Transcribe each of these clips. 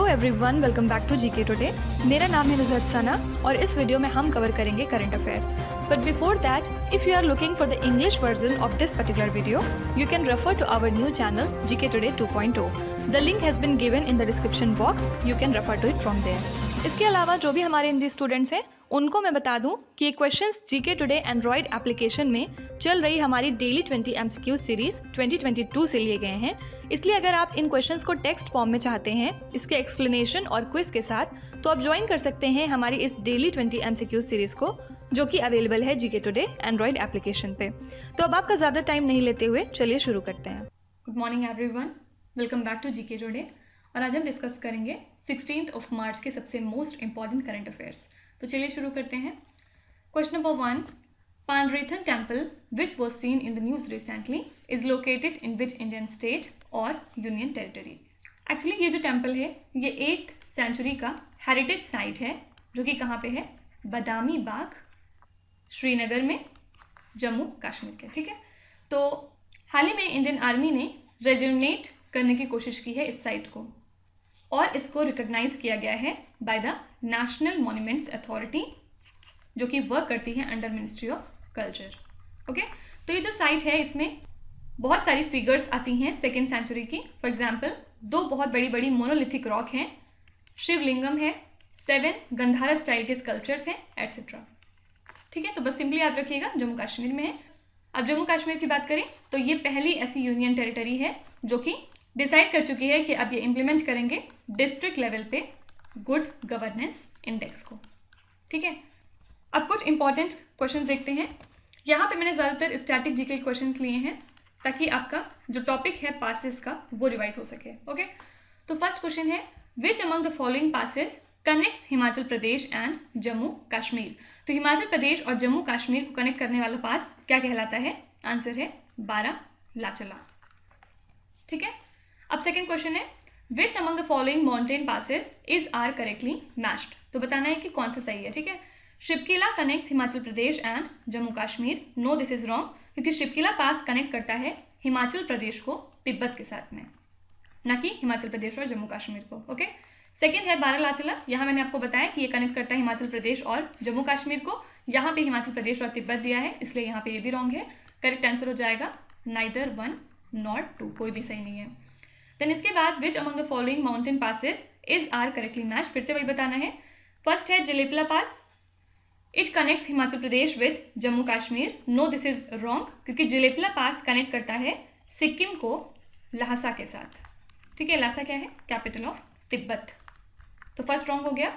Everyone, welcome back to GK today. मेरा नाम है नुज़हत सना और इस वीडियो में हम कवर करेंगे current affairs. But before that, if you are looking for the English version of this particular video, you can refer to our new channel GK today 2.0। The link has been given in the description box, you can refer to it from there. इसके अलावा जो भी हमारे Hindi students हैं उनको मैं बता दूं कि ये questions GK today Android application में चल रही हमारी डेली 20 MCQ सीरीज 2022 से लिए गए हैं। इसलिए अगर आप इन क्वेश्चंस को टेक्स्ट फॉर्म में चाहते हैं इसके एक्सप्लेनेशन और क्विज के साथ, तो आप ज्वाइन कर सकते हैं हमारी इस डेली 20 MCQ सीरीज को, जो कि अवेलेबल है जीके टुडे एंड्रॉयड एप्लीकेशन पे। तो अब आपका ज़्यादा टाइम नहीं लेते हुए चलिए शुरू करते हैं। Good morning everyone, welcome back to GK today. और आज हम डिस्कस करेंगे 16 मार्च के सबसे मोस्ट इंपॉर्टेंट करंट अफेयर्स। तो चलिए शुरू करते हैं। Question number 1, Pandrethan temple which was seen in the news recently is located in which Indian state और यूनियन टेरिटरी। एक्चुअली ये जो टेम्पल है ये 8th सेंचुरी का हेरिटेज साइट है, जो कि कहाँ पे है? बदामी बाग, श्रीनगर में, जम्मू कश्मीर के। ठीक है, तो हाल ही में इंडियन आर्मी ने रेजुनेट करने की कोशिश की है इस साइट को, और इसको रिकॉग्नाइज किया गया है by the national monuments authority, जो कि वर्क करती है under ministry of culture. Okay, तो ये जो साइट है इसमें बहुत सारी फिगर्स आती हैं 2nd सेंचुरी की। फॉर एग्जाम्पल 2 बहुत बड़ी बड़ी मोनोलिथिक रॉक हैं, शिवलिंगम है, 7 गंधारा स्टाइल के स्कल्पचर्स हैं, एट्सेट्रा। ठीक है, तो बस सिंपली याद रखिएगा जम्मू कश्मीर में है। अब जम्मू कश्मीर की बात करें तो ये पहली ऐसी यूनियन टेरिटरी है जो कि डिसाइड कर चुकी है कि अब ये इम्प्लीमेंट करेंगे डिस्ट्रिक्ट लेवल पे गुड गवर्नेंस इंडेक्स को। ठीक है, अब कुछ इंपॉर्टेंट क्वेश्चंस देखते हैं। यहाँ पे मैंने ज़्यादातर स्टैटिक जीके क्वेश्चंस लिए हैं ताकि आपका जो टॉपिक है पासेस का वो रिवाइज हो सके। ओके, तो फर्स्ट क्वेश्चन है, which among the following passes connects Himachal Pradesh and Jammu Kashmir. तो हिमाचल प्रदेश और जम्मू कश्मीर को कनेक्ट करने वाला पास क्या कहलाता है? आंसर है बारालाचला। ठीक है, अब सेकेंड क्वेश्चन है, which among the following mountain passes is are correctly matched. तो बताना है कि कौन सा सही है। ठीक है, Shipki La connects Himachal Pradesh and Jammu Kashmir. No, this is wrong, क्योंकि शिपकिला पास कनेक्ट करता है हिमाचल प्रदेश को तिब्बत के साथ में, ना कि हिमाचल प्रदेश और जम्मू कश्मीर को। ओके, सेकेंड है बारालाचला। यहाँ मैंने आपको बताया कि ये कनेक्ट करता है हिमाचल प्रदेश और जम्मू कश्मीर को। यहाँ पे हिमाचल प्रदेश और तिब्बत दिया है, इसलिए यहाँ पे ये भी रॉन्ग है। करेक्ट आंसर हो जाएगा नाइदर 1 नॉट 2, कोई भी सही नहीं है। देन इसके बाद which among the following mountain passes is are correctly match. फिर से वही बताना है। फर्स्ट है Jelepla pass, it connects Himachal Pradesh with Jammu Kashmir. No, this is wrong, क्योंकि जलेपला पास कनेक्ट करता है सिक्किम को ल्हासा के साथ। ठीक है, ल्हासा क्या है? Capital of Tibet. तो फर्स्ट रॉन्ग हो गया।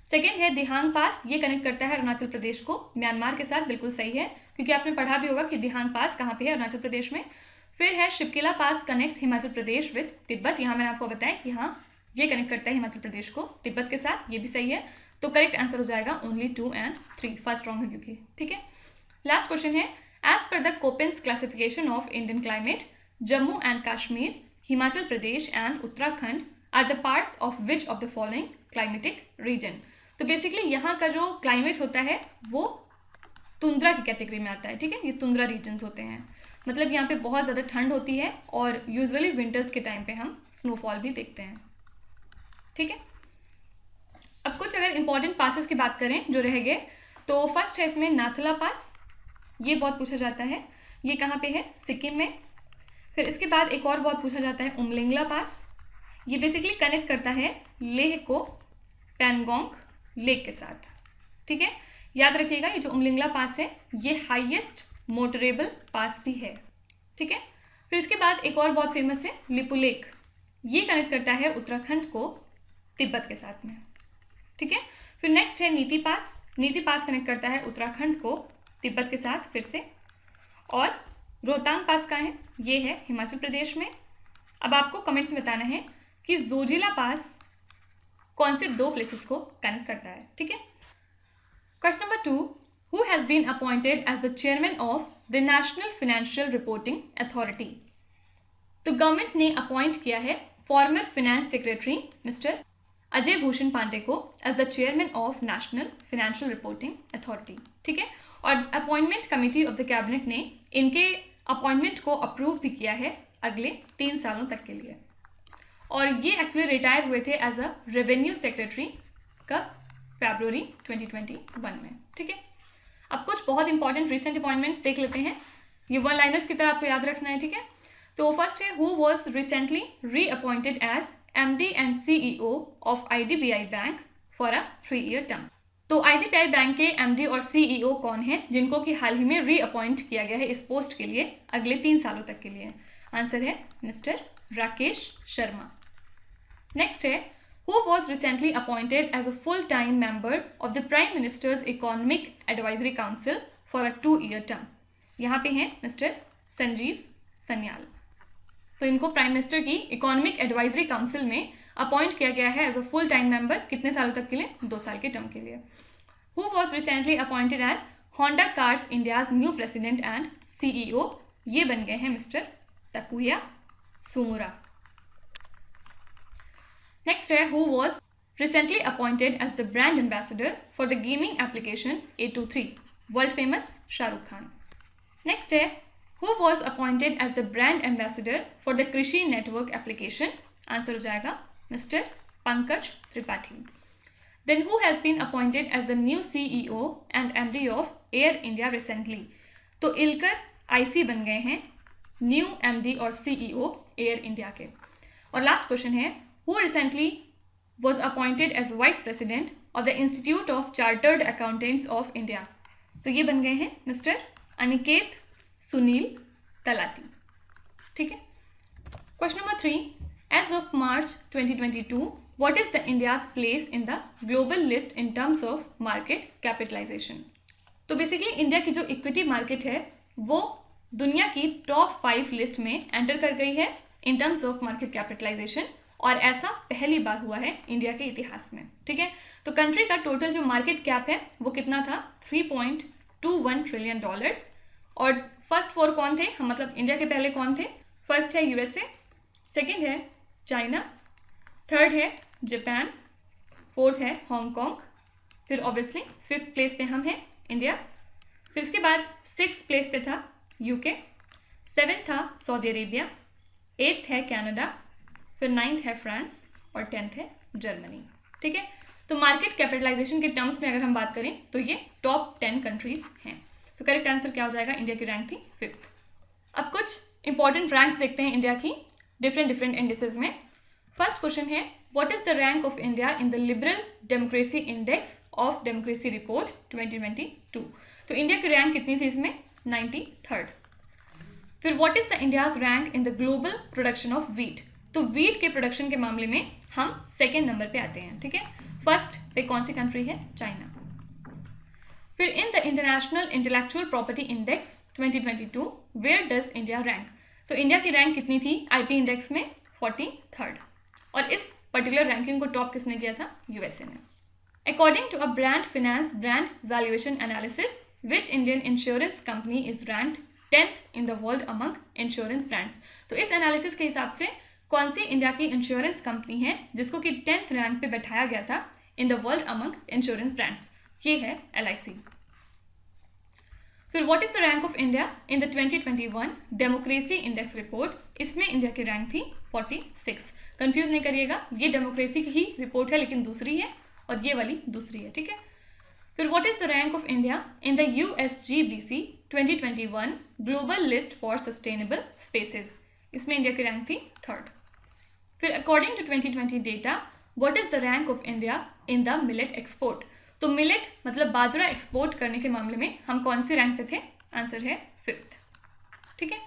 सेकेंड है दिहांग पास, ये कनेक्ट करता है अरुणाचल प्रदेश को म्यांमार के साथ। बिल्कुल सही है, क्योंकि आपने पढ़ा भी होगा कि दिहांग पास कहाँ पे है? अरुणाचल प्रदेश में। फिर है Shipkila pass connects Himachal Pradesh with Tibet. यहाँ मैंने आपको बताया कि हाँ ये कनेक्ट करता है हिमाचल प्रदेश को तिब्बत के साथ, ये भी सही है। तो करेक्ट आंसर हो जाएगा ओनली 2 एंड 3। फर्स्ट रॉन्ग है क्योंकि। ठीक है, लास्ट क्वेश्चन है, as per the Koppen's classification of Indian climate, Jammu and Kashmir, Himachal Pradesh and Uttarakhand are the parts of which of the following climatic region. तो बेसिकली यहाँ का जो क्लाइमेट होता है वो तुंद्रा की कैटेगरी में आता है। ठीक है, ये तुंद्रा रीजन्स होते हैं, मतलब यहाँ पे बहुत ज़्यादा ठंड होती है और यूजुअली विंटर्स के टाइम पे हम स्नोफॉल भी देखते हैं। ठीक है, अब कुछ अगर इंपॉर्टेंट पासेस की बात करें जो रह गए, तो फर्स्ट है इसमें नाथुला पास, ये बहुत पूछा जाता है। ये कहाँ पे है? सिक्किम में। फिर इसके बाद एक और बहुत पूछा जाता है उमलिंगला पास, ये बेसिकली कनेक्ट करता है लेह को पैंगोंग लेक के साथ। ठीक है, याद रखिएगा ये जो उमलिंगला पास है ये हाईएस्ट मोटरेबल पास भी है। ठीक है, फिर इसके बाद एक और बहुत फेमस है लिपुलेख, ये कनेक्ट करता है उत्तराखंड को तिब्बत के साथ में। ठीक है, फिर नेक्स्ट है नीति पास, नीति पास कनेक्ट करता है उत्तराखंड को तिब्बत के साथ फिर से। और रोहतांग पास का है, ये है हिमाचल प्रदेश में। अब आपको कमेंट्स में बताना है कि जोजिला पास कौन से 2 प्लेसेस को कनेक्ट करता है। ठीक है, question number 2, who has been appointed as the chairman of the national financial reporting authority. तो गवर्नमेंट ने अपॉइंट किया है former finance secretary mister Ajay Bhushan Pandey को as the chairman of national financial reporting authority. ठीक है, और appointment committee of the cabinet ने इनके अपॉइंटमेंट को अप्रूव भी किया है अगले 3 सालों तक के लिए। और ये एक्चुअली रिटायर हुए थे एज अ रेवेन्यू सेक्रेटरी कब, फरवरी 2021 में। ठीक है, अब कुछ बहुत इंपॉर्टेंट रिसेंट अपॉइंटमेंट्स देख लेते हैं, ये वन लाइनर्स की तरह आपको याद रखना है। ठीक है, तो फर्स्ट है, who was recently reappointed as MD and CEO of IDBI bank for a 3-year term. तो IDBI बैंक के MD और CEO कौन है जिनको कि हाल ही में रीअपॉइंट किया गया है इस पोस्ट के लिए अगले 3 सालों तक के लिए? आंसर है मिस्टर राकेश शर्मा। नेक्स्ट है, who was recently appointed as a full time member of the prime minister's economic advisory council for a 2-year term? यहाँ पे हैं मिस्टर संजीव सन्याल। तो इनको प्राइम मिनिस्टर की इकोनॉमिक एडवाइजरी काउंसिल में अपॉइंट किया गया है as a full time member, कितने सालों तक के लिए? 2 साल के टर्म के लिए। Who was recently appointed as Honda cars India's new president and CEO? ये बन गए हैं मिस्टर तकुया सुमुरा। नेक्स्ट है, who was recently appointed as the brand ambassador for the gaming application A23? World famous Shahrukh Khan. Next है, who was appointed as the brand ambassador for the कृषि network application? Answer हो जाएगा mister Pankaj Tripathi. Then who has been appointed as the new CEO and MD of Air India recently? तो इलकर IC बन गए हैं new MD और CEO air India के। और लास्ट क्वेश्चन है, who recently was appointed as Vice President of the Institute of Chartered Accountants of India? तो ये बन गए हैं मिस्टर अनिकेत सुनील तलाटी। ठीक है, question number 3, as of March 2022 what is the India's place in the global list in terms of market capitalisation? तो basically India की जो इक्विटी मार्केट है वो दुनिया की टॉप 5 लिस्ट में एंटर कर गई है in terms of market capitalisation, और ऐसा पहली बार हुआ है इंडिया के इतिहास में। ठीक है, तो कंट्री का टोटल जो मार्केट कैप है वो कितना था? $3.21 ट्रिलियन। और फर्स्ट 4 कौन थे? हम मतलब इंडिया के पहले कौन थे? फर्स्ट है USA, सेकंड है चाइना, थर्ड है जापान, फोर्थ है हांगकांग, फिर ऑब्वियसली 5th प्लेस पे हम हैं इंडिया, फिर इसके बाद 6th प्लेस पे था UK, 7th था सऊदी अरेबिया, 8th है कनाडा, फिर 9th है फ्रांस और 10th है जर्मनी। ठीक है, तो मार्केट कैपिटलाइजेशन के टर्म्स में अगर हम बात करें तो ये टॉप 10 कंट्रीज हैं। तो करेक्ट आंसर क्या हो जाएगा? इंडिया की रैंक थी 5th। अब कुछ इंपॉर्टेंट रैंक्स देखते हैं इंडिया की डिफरेंट इंडिसेस में। फर्स्ट क्वेश्चन है, what is the rank of India in the liberal democracy index of democracy report 2022? तो इंडिया की रैंक कितनी थी इसमें? 93rd। फिर what is the India's rank in the global production of wheat? तो wheat के production के मामले में हम 2nd नंबर पे आते हैं। ठीक है, फर्स्ट पे कौन सी कंट्री है? चाइना। फिर in the international intellectual property index 2022 where does India rank? तो इंडिया की रैंक कितनी थी IP इंडेक्स में? 43rd। और इस पर्टिकुलर रैंकिंग को टॉप किसने किया था? USA ने। According to a brand finance brand valuation analysis which Indian insurance company is ranked 10th in the world among insurance brands? तो इस एनालिसिस के हिसाब से कौन सी इंडिया की इंश्योरेंस कंपनी है जिसको कि 10th रैंक पे बैठाया गया था in the world among insurance brands? ये है LIC। फिर what is the rank of India in the 2021 democracy index report? इसमें इंडिया की रैंक थी 46। कंफ्यूज नहीं करिएगा, ये डेमोक्रेसी की ही रिपोर्ट है लेकिन दूसरी है और ये वाली दूसरी है। ठीक है, फिर what is the rank of India in the USGBC 2021 global list for sustainable spaces? इसमें इंडिया की रैंक थी 3rd। फिर according to 2020 data what is the rank of India in the millet export? तो मिलेट मतलब बाजरा export करने के मामले में हम कौन सी रैंक पे थे? आंसर है 5th। ठीक है,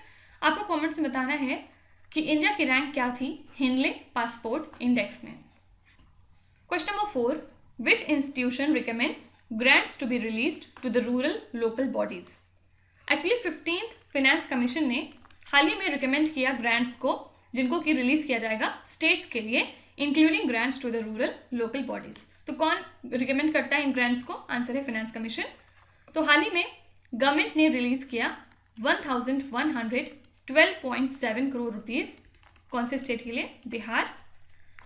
आपको कमेंट्स में बताना है कि इंडिया की रैंक क्या थी हिंडले पासपोर्ट इंडेक्स में। Question number 4, which institution recommends grants to be released to the rural local bodies? Actually 15th finance commission ने हाल ही में रिकमेंड किया ग्रांट्स को जिनको कि रिलीज किया जाएगा स्टेट्स के लिए, including grants to the rural local bodies. तो कौन रिकमेंड करता है इन ग्रांट्स को? आंसर है फाइनेंस कमीशन। तो हाल ही में गवर्नमेंट ने रिलीज किया 1112.7 करोड़ रुपीस। कौन से स्टेट के लिए? बिहार।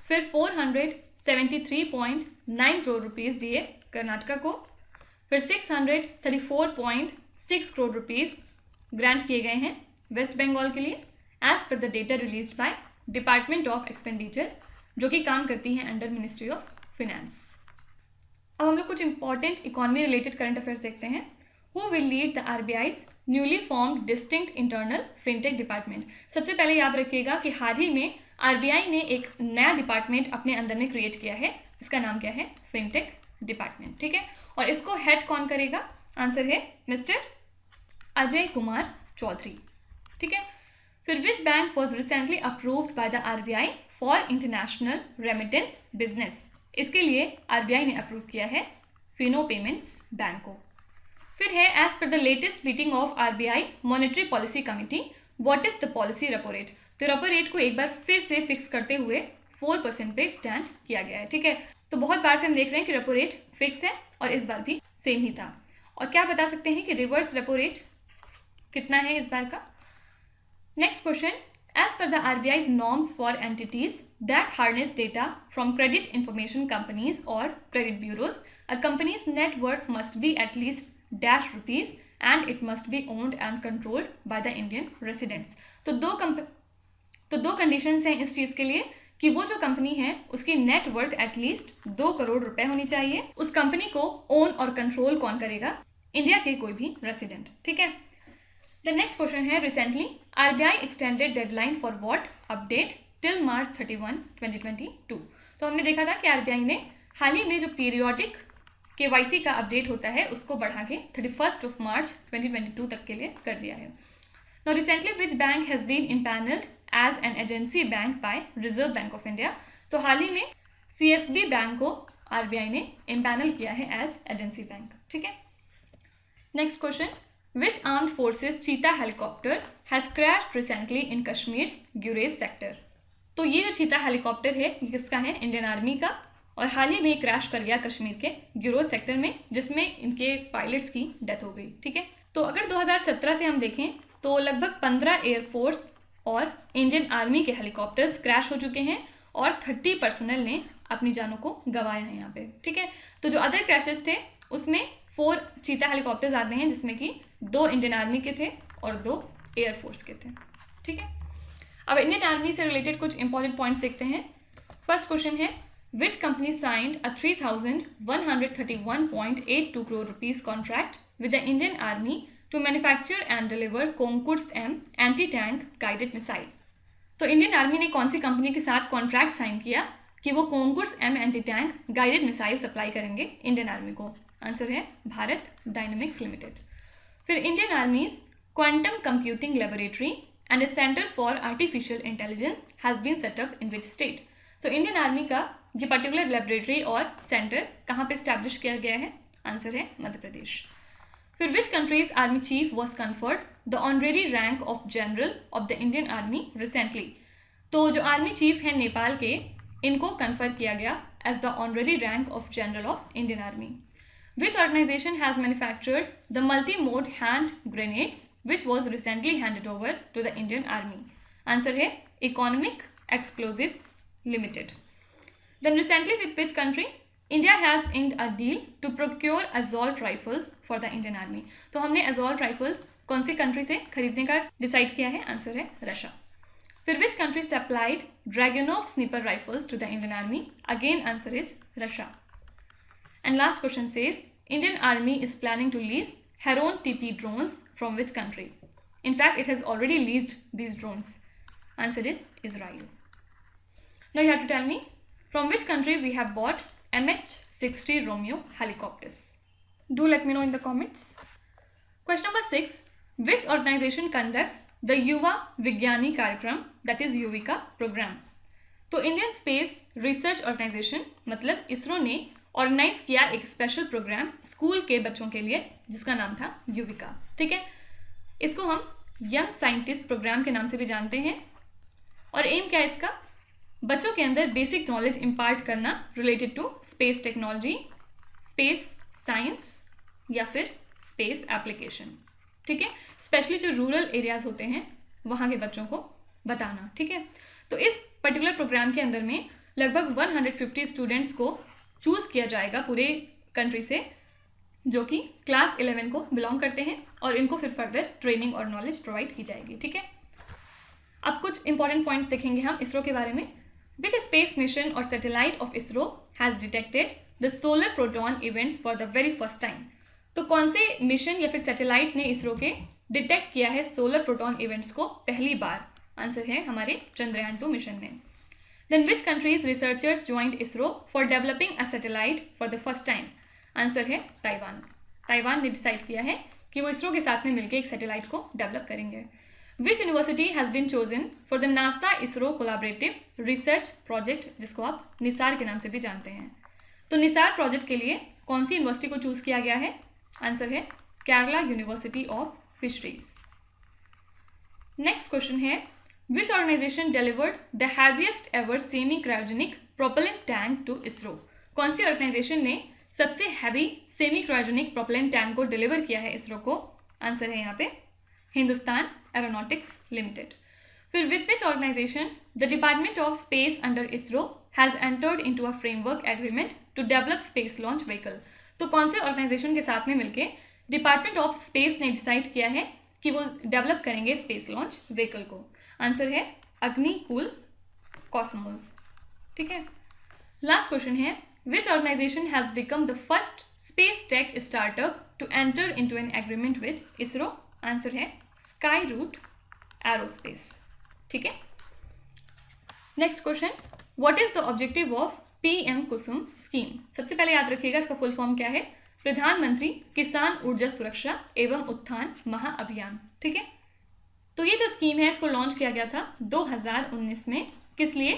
फिर 473.9 करोड़ रुपीस दिए कर्नाटका को। फिर 634.6 करोड़ रुपीस ग्रांट किए गए हैं वेस्ट बंगाल के लिए as per the data release by department of expenditure, जो कि काम करती है अंडर मिनिस्ट्री ऑफ फिनेंस। अब हम लोग कुछ important economy related current affairs देखते हैं। Who will lead the RBI's newly formed distinct internal fintech department. सबसे पहले याद रखिएगा कि हाल ही में आरबीआई ने एक नया डिपार्टमेंट अपने अंदर में क्रिएट किया है, इसका नाम क्या है? फिनटेक डिपार्टमेंट, ठीक है। और इसको हेड कौन करेगा? आंसर है मिस्टर अजय कुमार चौधरी, ठीक है। फिर which bank was recently approved by the RBI for international remittance business. इसके लिए आरबीआई ने अप्रूव किया है फिनो पेमेंट्स बैंक को। फिर है as per the latest meeting of RBI monetary policy committee what is the policy repo rate. तो repo rate को एक बार फिर से फिक्स करते हुए 4% पे स्टैंड किया गया है, ठीक है। तो बहुत बार से हम देख रहे हैं कि रेपो रेट फिक्स है और इस बार भी सेम ही था। और क्या बता सकते हैं कि रिवर्स रेपो रेट कितना है इस बार का? Next question, as per the RBI's norms for entities that harness data from credit information companies or credit bureaus, a company's net worth must be at least dash rupees and it must be owned and controlled by the Indian residents. तो दो conditions हैं इस चीज़ के लिए कि वो जो company है उसकी नेट वर्थ एटलीस्ट 2 करोड़ रुपए होनी चाहिए। उस कंपनी को ओन और कंट्रोल कौन करेगा? इंडिया के कोई भी रेसिडेंट, ठीक है। द नेक्स्ट क्वेश्चन है, recently RBI extended deadline for what update till March 31, 2022। तो हमने देखा था कि आरबीआई ने हाल ही में जो पीरियोडिक केवाईसी का अपडेट होता है उसको बढ़ा के 31 March 2022 तक के लिए कर दिया है। Now recently which bank has been empanelled as an agency bank by Reserve Bank of India. तो हाल ही में सीएसबी बैंक को आरबीआई ने इम्पैनल किया है एज एजेंसी बैंक, ठीक है। Next question, which armed forces Cheetah helicopter has crashed recently in Kashmir Gurez sector. तो ये जो चीता हेलीकॉप्टर है ये किसका है? इंडियन आर्मी का, और हाल ही में क्रैश कर गया कश्मीर के गुरेज सेक्टर में, जिसमें इनके पायलट्स की डेथ हो गई, ठीक है। तो अगर 2017 से हम देखें तो लगभग 15 एयरफोर्स और इंडियन आर्मी के हेलीकॉप्टर्स क्रैश हो चुके हैं और 30 पर्सनल ने अपनी जानों को गंवाया है यहाँ पे, ठीक है। तो जो अदर क्रैशेस थे उसमें 4 चीता हेलीकॉप्टर्स आते हैं, जिसमें कि 2 इंडियन आर्मी के थे और 2 एयरफोर्स के थे, ठीक है। अब इंडियन आर्मी से रिलेटेड कुछ इंपॉर्टेंट पॉइंट्स देखते हैं। फर्स्ट क्वेश्चन है, which company signed a 3,131.82 crore rupees contract with the Indian army to manufacture and deliver Konkurs M anti tank guided missile. तो इंडियन आर्मी ने कौन सी कंपनी के साथ कॉन्ट्रैक्ट साइन किया कि वो Konkurs M anti tank guided missile supply करेंगे Indian army को? आंसर है भारत डायनेमिक्स लिमिटेड। फिर Indian army's quantum computing laboratory and a center for artificial intelligence has been set up in which state। तो Indian army का ये particular laboratory और centre कहाँ पे स्टैब्लिश किया गया है? आंसर है मध्य प्रदेश। फिर which countries army chief was conferred the honorary rank of general of the Indian army recently. तो जो आर्मी चीफ हैं नेपाल के, इनको कन्फर किया गया as the honorary rank of general of Indian army. Which organisation has manufactured the multi mode hand grenades which was recently handed over to the Indian Army? Answer है Economic Explosives Limited। Then recently with which country India has inked a deal to procure assault rifles for the Indian Army। तो हमने assault rifles कौन सी country से खरीदने का decide किया है? Answer है रशिया। फिर which country supplied Dragunov sniper rifles to the Indian Army? Again answer is Russia। And last question says Indian Army is planning to lease Heron TP drones from which country? In fact, it has already leased these drones. Answer is Israel। Now you have to tell me from which country we have bought MH-60 Romeo helicopters. Do let me know in the comments। Question number 6, which organization conducts the Yuva Vigyani Karyakram, that is Yuvika program? तो Indian space research organisation मतलब इसरो ने organise किया एक special programme school के बच्चों के लिए जिसका नाम था युविका, ठीक है। इसको हम यंग साइंटिस्ट प्रोग्राम के नाम से भी जानते हैं और एम क्या है इसका? बच्चों के अंदर बेसिक नॉलेज इम्पार्ट करना related to space technology, space science या फिर स्पेस एप्लीकेशन, ठीक है। स्पेशली जो रूरल एरियाज होते हैं वहाँ के बच्चों को बताना, ठीक है। तो इस पर्टिकुलर प्रोग्राम के अंदर में लगभग 150 स्टूडेंट्स को चूज़ किया जाएगा पूरे कंट्री से, जो कि क्लास 11 को बिलोंग करते हैं और इनको फिर फर्दर ट्रेनिंग और नॉलेज प्रोवाइड की जाएगी, ठीक है। अब कुछ इंपॉर्टेंट पॉइंट्स देखेंगे हम इसरो के बारे में। विच स्पेस मिशन और satellite of ISRO has detected the solar proton events for the very first time. तो कौन से मिशन या फिर सैटेलाइट ने इसरो के डिटेक्ट किया है सोलर प्रोटॉन इवेंट्स को पहली बार? आंसर है हमारे चंद्रयान 2 मिशन ने। Then which countries researchers joint ISRO for developing a satellite for the first time? Answer है ताइवान। ताइवान ने डिसाइड किया है कि वो इसरो के साथ में मिलकर एक सैटेलाइट को डेवलप करेंगे। Which university has been chosen for the NASA ISRO collaborative research project, जिसको आप निसार के नाम से भी जानते हैं। तो निसार प्रोजेक्ट के लिए कौन सी यूनिवर्सिटी को चूज किया गया है? आंसर है Kerala university of fisheries. Next question है which organisation delivered the heaviest ever semi cryogenic propellant tank to ISRO? कौन सी ऑर्गेनाइजेशन ने सबसे heavy semi cryogenic propellant tank को डिलीवर किया है इसरो को? आंसर है यहाँ पे हिंदुस्तान एरोनॉटिक्स लिमिटेड। फिर with which organisation the department of space under ISRO has entered into a framework agreement to develop space launch vehicle? तो कौन से ऑर्गेनाइजेशन के साथ में मिलकर डिपार्टमेंट ऑफ स्पेस ने डिसाइड किया है कि वो डेवलप करेंगे स्पेस लॉन्च व्हीकल को? आंसर है अग्निकुल कॉस्मोस। ठीक है। लास्ट क्वेश्चन है which organisation has become the first space tech startup to enter into an agreement with ISRO? Answer है स्काई रूट एरोस्पेस। ठीक है। Next question what is the objective of PM Kusum scheme? सबसे पहले याद रखिएगा इसका फुल फॉर्म क्या है। प्रधानमंत्री किसान ऊर्जा सुरक्षा एवं उत्थान महाअभियान। ठीक है। तो ये जो स्कीम है इसको लॉन्च किया गया था 2019 में। किस लिए?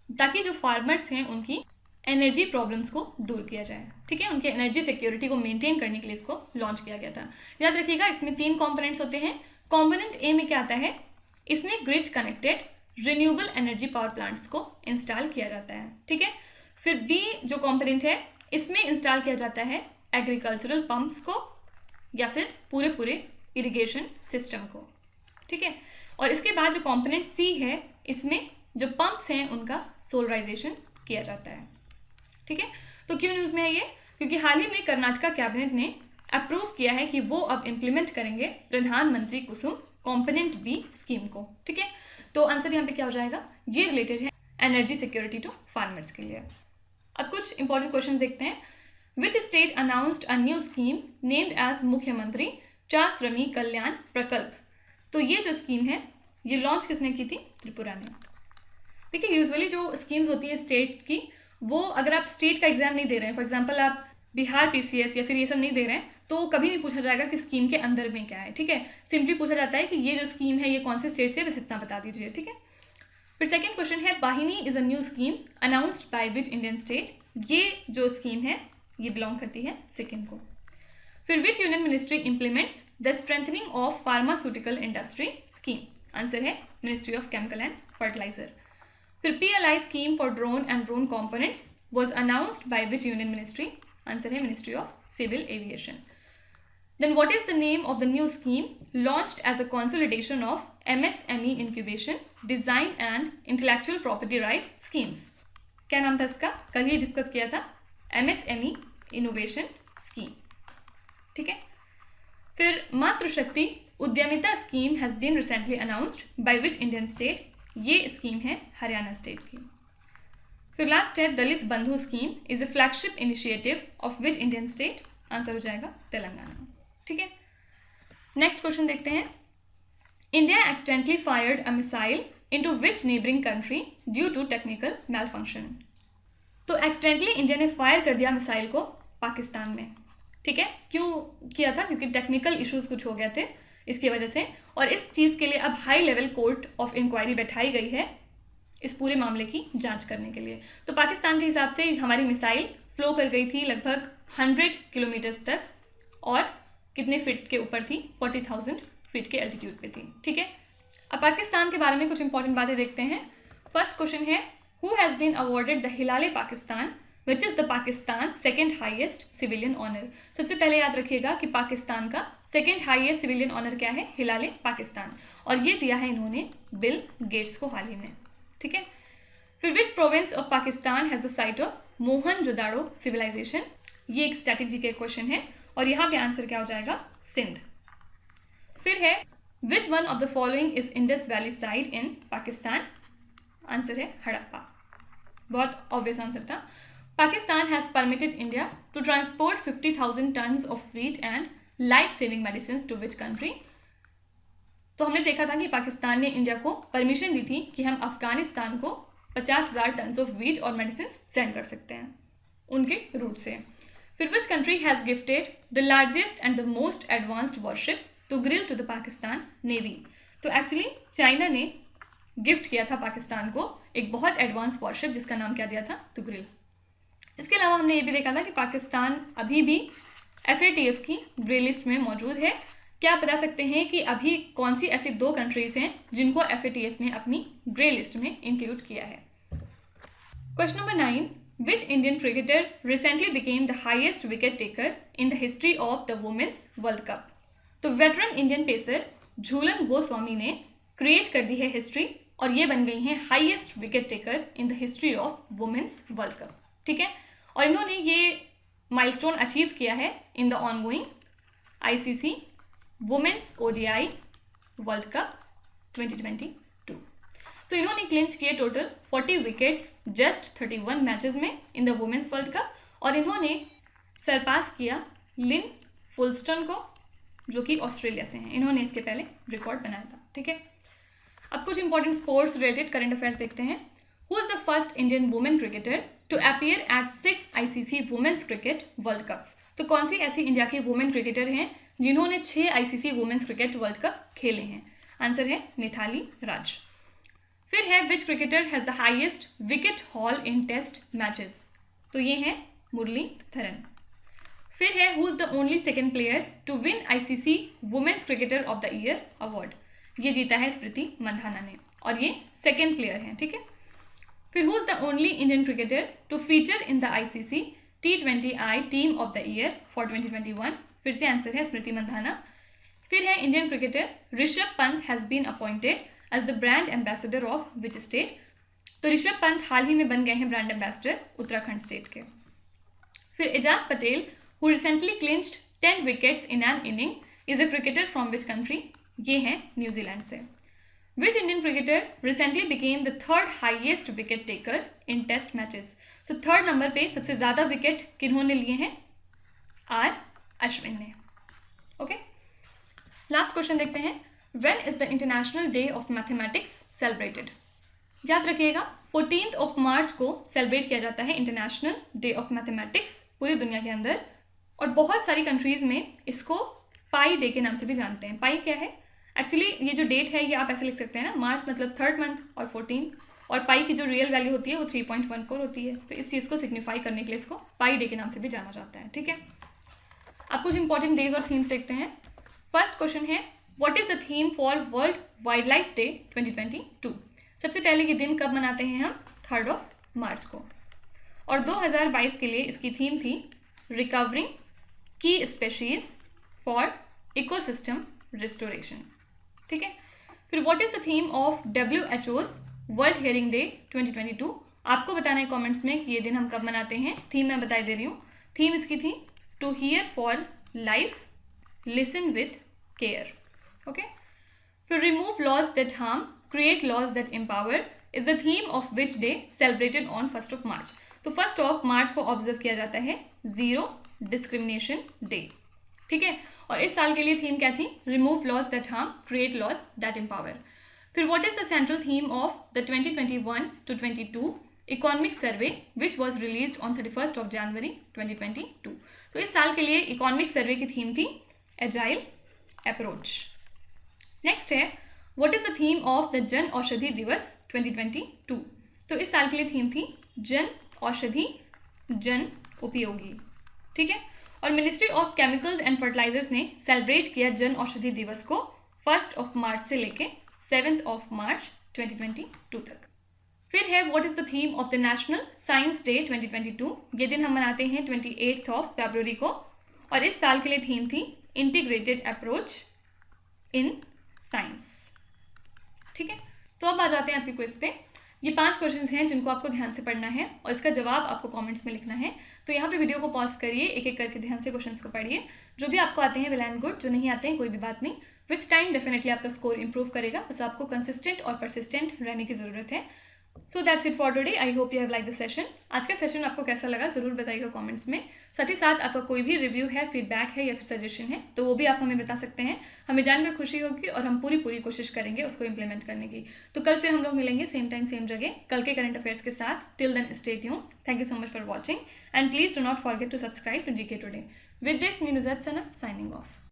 ताकि जो फार्मर्स हैं उनकी एनर्जी प्रॉब्लम्स को दूर किया जाए। ठीक है। उनके एनर्जी सिक्योरिटी को मेंटेन करने के लिए इसको लॉन्च किया गया था। याद रखिएगा इसमें 3 कंपोनेंट्स होते हैं। कंपोनेंट ए में क्या आता है? इसमें grid connected renewable energy power plants को इंस्टॉल किया जाता है। ठीक है। फिर बी जो कंपोनेंट है इसमें इंस्टॉल किया जाता है एग्रीकल्चरल पंप्स को या फिर पूरे इरिगेशन सिस्टम को। ठीक है। और इसके बाद जो कंपोनेंट सी है इसमें जो पंप्स हैं उनका सोलराइजेशन किया जाता है। ठीक है। तो क्यों न्यूज़ में है ये? क्योंकि हाल ही में कर्नाटका कैबिनेट ने अप्रूव किया है कि वो अब इम्प्लीमेंट करेंगे प्रधानमंत्री कुसुम कंपोनेंट बी स्कीम को। ठीक है। तो आंसर यहाँ पे क्या हो जाएगा? ये रिलेटेड है एनर्जी सिक्योरिटी टू फार्मर्स के लिए। अब कुछ इंपॉर्टेंट क्वेश्चन देखते हैं। Which state announced a new scheme named as Mukhyamantri Chaa श्रमिक कल्याण प्रकल्प? तो ये जो स्कीम है ये लॉन्च किसने की थी? त्रिपुरा ने। देखिए यूजुअली जो स्कीम्स होती है स्टेट्स की, वो अगर आप स्टेट का एग्जाम नहीं दे रहे हैं, फॉर एग्जांपल आप बिहार पीसीएस या फिर ये सब नहीं दे रहे हैं, तो कभी भी पूछा जाएगा कि स्कीम के अंदर में क्या है। ठीक है। सिंपली पूछा जाता है कि ये जो स्कीम है ये कौन से स्टेट से, बस इतना बता दीजिए। ठीक है। फिर सेकेंड क्वेश्चन है वाहिनी is a new scheme announced by which Indian state? ये जो स्कीम है ये बिलोंग करती है सिक्किम को। फिर which union ministry implements the strengthening of pharmaceutical industry scheme? Answer है ministry of chemical and fertiliser. फिर PLI scheme for drone and drone components was announced by which union ministry? Answer है ministry of civil aviation. Then what is the name of the new scheme launched as a consolidation of MSME incubation, design and intellectual property right schemes? क्या नाम था इसका? कल ही discuss किया था, MSME innovation scheme. ठीक है। फिर Matrishakti Udyamita scheme has been recently announced by which Indian state? ये स्कीम है हरियाणा स्टेट की। फिर लास्ट है Dalit Bandhu scheme is a flagship initiative of which Indian state? Answer हो जाएगा तेलंगाना। ठीक है। नेक्स्ट क्वेश्चन देखते हैं। India accidentally fired a missile into which neighbouring country due to technical malfunction? तो एक्सीडेंटली इंडिया ने फायर कर दिया मिसाइल को पाकिस्तान में। ठीक है। क्यों किया था? क्योंकि टेक्निकल इश्यूज कुछ हो गए थे इसकी वजह से, और इस चीज़ के लिए अब high level court of inquiry बैठाई गई है इस पूरे मामले की जांच करने के लिए। तो पाकिस्तान के हिसाब से हमारी मिसाइल फ्लो कर गई थी लगभग 100 किलोमीटर्स तक, और कितने फीट के ऊपर थी? 40,000 फीट के एल्टीट्यूड पे थी। ठीक है। अब पाकिस्तान के बारे में कुछ इंपॉर्टेंट बातें देखते हैं। फर्स्ट क्वेश्चन है who has been awarded the Hilal-e Pakistan which is the Pakistan second highest civilian honour? सबसे पहले याद रखिएगा कि पाकिस्तान का सेकेंड हाईएस्ट सिविलियन ऑनर क्या है? हिलाले पाकिस्तान, और ये दिया है इन्होंने बिल गेट्स को हाल ही में। ठीक है। फिर which province of Pakistan has the site of Mohenjodaro civilisation? ये एक स्टैटिक जीके क्वेश्चन है, और यहाँ पे आंसर क्या हो जाएगा? सिंध। फिर है which one of the following is Indus valley site in Pakistan? Answer है हड़प्पा। बहुत ऑब्वियस आंसर था। Pakistan has permitted India to transport 50,000 tonnes of wheat and life saving medicine to which country? तो हमने देखा था कि पाकिस्तान ने इंडिया को परमिशन दी थी कि हम अफगानिस्तान को 50,000 टन्स ऑफ व्हीट और मेडिसिन सेंड कर सकते हैं उनके रूट से। फिर which country has gifted the largest and the most advanced warship Tughril to the Pakistan navy? तो एक्चुअली चाइना ने गिफ्ट किया था पाकिस्तान को एक बहुत एडवांस वॉरशिप जिसका नाम क्या दिया था? तुगरिल। इसके अलावा हमने ये भी देखा था कि पाकिस्तान अभी भी FATF की ग्रे लिस्ट में मौजूद है। क्या आप बता सकते हैं कि अभी कौन सी ऐसी 2 कंट्रीज हैं जिनको FATF ने अपनी ग्रे लिस्ट में इंक्लूड किया है? Question number 9, which Indian cricketer recently became the highest wicket taker in the history of the women's world cup? तो veteran Indian pacer Jhulan Goswami ने क्रिएट कर दी है हिस्ट्री और ये बन गई हैं highest wicket taker in the history of women's world cup. ठीक है, और इन्होंने ये माइलस्टोन अचीव किया है in the ongoing ICC women's ODI world cup 2022। तो इन्होंने क्लिंच किए टोटल 40 विकेट्स जस्ट 31 मैचेस में in the women's world cup और इन्होंने सरपास किया लिन फुलस्टन को जो कि ऑस्ट्रेलिया से हैं। इन्होंने इसके पहले रिकॉर्ड बनाया था। ठीक है, अब कुछ important sports related current affairs देखते हैं। Who is the first Indian women cricketer to appear at 6 ICC women's cricket world cups? तो कौन सी ऐसी इंडिया की वुमेन क्रिकेटर हैं जिन्होंने 6 ICC women's cricket world cup खेले हैं? आंसर है मिथाली राज। फिर है which cricketer has the highest wicket haul in test matches? तो ये हैं मुरलीधरन। फिर है who is the only second player to win ICC women's cricketer of the year award? ये जीता है स्मृति मंधाना ने और ये सेकेंड प्लेयर हैं। ठीक है, फिर who is the only Indian cricketer to feature in the ICC T20I team of the year for 2021? फिर से आंसर है स्मृति मंधाना। फिर है Indian cricketer Rishabh Pant has been appointed as the brand ambassador of which state? तो ऋषभ पंत हाल ही में बन गए हैं ब्रांड एम्बेसडर उत्तराखंड स्टेट के। फिर Ajaz Patel who recently clinched 10 wickets in an inning is a cricketer from which country? ये हैं न्यूजीलैंड से। Which Indian cricketer recently became the 3rd highest wicket taker in test matches? तो 3rd नंबर पे सबसे ज़्यादा wicket किन्होंने लिए हैं? R अश्विन ने। ओके, लास्ट क्वेश्चन देखते हैं। When is the international day of mathematics celebrated? याद रखिएगा 14 मार्च को सेलिब्रेट किया जाता है इंटरनेशनल डे ऑफ मैथमेटिक्स पूरी दुनिया के अंदर और बहुत सारी कंट्रीज़ में इसको पाई डे के नाम से भी जानते हैं। पाई क्या है? एक्चुअली ये जो डेट है ये आप ऐसे लिख सकते हैं ना, मार्च मतलब 3rd मंथ और 14 और पाई की जो रियल वैल्यू होती है वो 3.14 होती है। तो इस चीज़ को सिग्निफाई करने के लिए इसको पाई डे के नाम से भी जाना जाता है। ठीक है, अब कुछ इंपॉर्टेंट डेज और थीम्स देखते हैं। फर्स्ट क्वेश्चन है what is the theme for world wild life day 2022? सबसे पहले ये दिन कब मनाते हैं हम? 3rd मार्च को। और 2022 के लिए इसकी थीम थी रिकवरिंग की स्पेशीज फॉर इकोसिस्टम रिस्टोरेशन। ठीक है, फिर what is the theme of WHO's world hearing day 2022? आपको बताना है कमेंट्स में कि ये दिन हम कब मनाते हैं। थीम मैं बता दे रही हूँ। थीम इसकी थी to hear for life, listen with care. Okay, फिर remove laws that harm, create laws that empower is the theme of which day celebrated on 1 March? तो 1 मार्च को ऑब्जर्व किया जाता है ज़ीरो डिस्क्रिमिनेशन डे। ठीक है, और इस साल के लिए थीम क्या थी? Remove laws that harm, create laws that empower. फिर what is the central theme of the 2021-22 economic survey which was release on 31 January 2022? तो इस साल के लिए इकोनॉमिक सर्वे की थीम थी एजाइल अप्रोच। नेक्स्ट है what is the theme of the Jan Aushadhi दिवस 2022? तो इस साल के लिए थीम थी जन औषधि जन उपयोगी। ठीक है, और ministry of chemicals and fertilisers ने सेलिब्रेट किया जन औषधि दिवस को 1 मार्च से लेके 7 मार्च 2022 तक। फिर है what is the theme of the national science day 2022? ये दिन हम मनाते हैं 28 फरवरी को और इस साल के लिए थीम थी इंटीग्रेटेड अप्रोच इन साइंस। ठीक है, तो अब आ जाते हैं आपके क्विज पे। ये 5 क्वेश्चंस हैं जिनको आपको ध्यान से पढ़ना है और इसका जवाब आपको कमेंट्स में लिखना है। तो यहाँ पे वीडियो को पॉज करिए, एक एक करके ध्यान से क्वेश्चंस को पढ़िए। जो भी आपको आते हैं वेल एंड गुड, जो नहीं आते हैं कोई भी बात नहीं। विथ टाइम डेफिनेटली आपका स्कोर इंप्रूव करेगा, बस आपको कंसिस्टेंट और परसिस्टेंट रहने की ज़रूरत है। So that's it for today. I hope you have like the session. आज का सेशन आपको कैसा लगा ज़रूर बताइएगा कमेंट्स में। साथ ही साथ आपका कोई भी रिव्यू है, फीडबैक है या फिर सजेशन है तो वो भी आप हमें बता सकते हैं। हमें जानकर खुशी होगी और हम पूरी कोशिश करेंगे उसको इम्प्लीमेंट करने की। तो कल फिर हम लोग मिलेंगे सेम टाइम सेम जगह कल के करंट अफेयर्स के साथ। Till then stay tuned. Thank you so much for watching and please do not forget to subscribe to GK today. With this me Nuzhat Sana signing of.